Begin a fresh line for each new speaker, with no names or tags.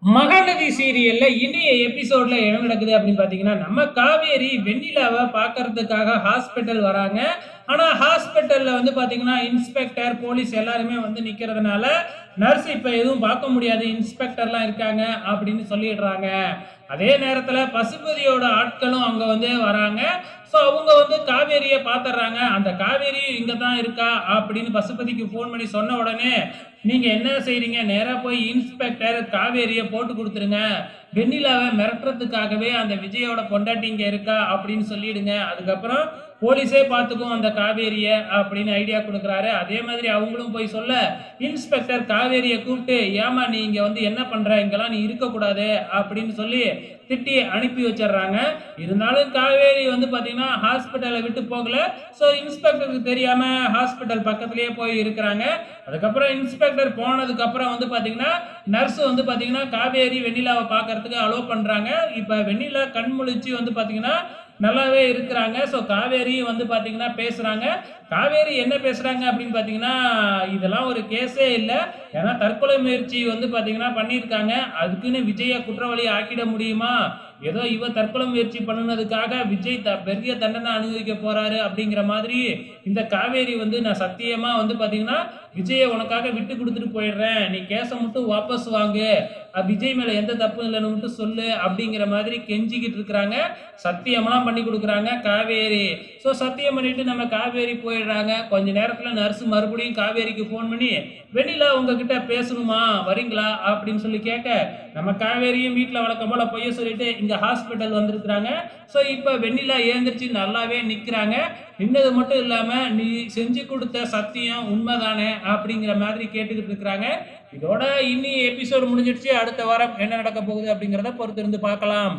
மகாநதி சீரியல்ல இனிய எபிசோட்ல என்ன நடக்குது அப்படின்னு பாத்தீங்கன்னா, நம்ம காவேரி வெண்ணிலாவ பார்க்கறதுக்காக ஹாஸ்பிட்டல் வராங்க. ஆனா ஹாஸ்பிட்டல்ல வந்து பாத்தீங்கன்னா, இன்ஸ்பெக்டர், போலீஸ் எல்லாருமே வந்து நிக்கிறதுனால, நர்ஸ் இப்ப எதுவும் பார்க்க முடியாது. இன்ஸ்பெக்டர்லாம் இருக்காங்க அப்படின்னு சொல்லிடுறாங்க. அதே நேரத்துல பசுபதியோட ஆட்களும் அங்க வந்து வராங்க. ஸோ அவங்க வந்து காவேரிய பார்த்துடுறாங்க. அந்த காவேரியும் இங்க தான் இருக்கா அப்படின்னு பசுபதிக்கு ஃபோன் பண்ணி சொன்ன உடனே, நீங்க என்ன செய்றீங்க? நேரா போய் இன்ஸ்பெக்டர் காவேரிய போட்டு குடுத்துருங்க. வெண்ணிலாவ மிரட்டுறதுக்காகவே அந்த விஜயோட பொண்டாட்டி இங்க இருக்கா அப்படின்னு சொல்லிடுங்க. அதுக்கப்புறம் போலீஸே பார்த்துக்கும் அந்த காவேரிய அப்படின்னு ஐடியா குடுக்குறாரு. அதே மாதிரி அவங்களும் போய் சொல்ல, இன்ஸ்பெக்டர் காவேரிய கூப்பிட்டு, "ஏம்மா நீ இங்க வந்து என்ன பண்ற? இங்கலாம் நீ இருக்கக்கூடாது" அப்படின்னு சொல்லி திட்டி அனுப்பி வச்சிடுறாங்க. இருந்தாலும் காவேரி வந்து பார்த்தீங்கன்னா, ஹாஸ்பிட்டல விட்டு போகல. ஸோ இன்ஸ்பெக்டருக்கு தெரியாம ஹாஸ்பிட்டல் பக்கத்திலேயே போய் இருக்கிறாங்க. அதுக்கப்புறம் இன்ஸ்பெக்டர் போனதுக்கப்புறம் வந்து பார்த்தீங்கன்னா, நர்ஸ் வந்து பார்த்தீங்கன்னா, காவேரி, வெண்ணிலாவ பார்க்கறதுக்கு அலோ பண்றாங்க. இப்ப வெண்ணிலா கண் முழிச்சு வந்து பார்த்தீங்கன்னா, நல்லாவே இருக்கிறாங்க. ஸோ காவேரியும் வந்து பார்த்தீங்கன்னா பேசுறாங்க. காவேரி என்ன பேசுறாங்க அப்படின்னு பார்த்தீங்கன்னா, இதெல்லாம் ஒரு கேஸே இல்ல. ஏன்னா தற்கொலை முயற்சி வந்து பார்த்தீங்கன்னா பண்ணியிருக்காங்க. அதுக்குன்னு விஜய குற்றவாளி ஆக்கிட முடியுமா? ஏதோ இவ தற்கொலை முயற்சி பண்ணுனதுக்காக விஜய் பெரிய தண்டனை அனுபவிக்க போறாரு அப்படிங்கிற மாதிரி இந்த காவேரி வந்து நான் சத்தியமா வந்து பார்த்தீங்கன்னா, விஜய உனக்காக விட்டு குடுத்துட்டு போயிடுறேன். நீ கேஸ மட்டும் வாபஸ் வாங்கு. விஜய் மேல எந்த தப்பும் இல்லன்னு மட்டும் சொல்லு அப்படிங்கிற மாதிரி கெஞ்சிக்கிட்டு இருக்கிறாங்க. சத்தியம்லாம் பண்ணி குடுக்குறாங்க காவேரி. ஸோ சத்தியம் பண்ணிட்டு நம்ம காவேரி போயிடுறாங்க. கொஞ்ச நேரத்துல நர்ஸ் மறுபடியும் காவேரிக்கு ஃபோன் பண்ணி, "வெண்ணிலா உங்ககிட்ட பேசணுமா? வரீங்களா?" அப்படின்னு சொல்லி கேட்க, நம்ம காவேரியும் வீட்ல வழக்கம் போல பொய்ய சொல்லிட்டு இங்க ஹாஸ்பிட்டல் வந்திருக்கிறாங்க. ஸோ இப்ப வெண்ணிலா எழுந்திரிச்சு நல்லாவே நிக்கிறாங்க. நின்னது மட்டும் இல்லாம, "நீ செஞ்சு குடுத்த சத்தியம் உண்மைதானே?" அப்படிங்கிற மாதிரி கேட்டுக்கிட்டு இருக்கிறாங்க. இதோட இன்னி எபிசோட் முடிஞ்சிடுச்சு. அடுத்த வாரம் என்ன நடக்க போகுது அப்படிங்கிறத பொறுத்திருந்து பார்க்கலாம்.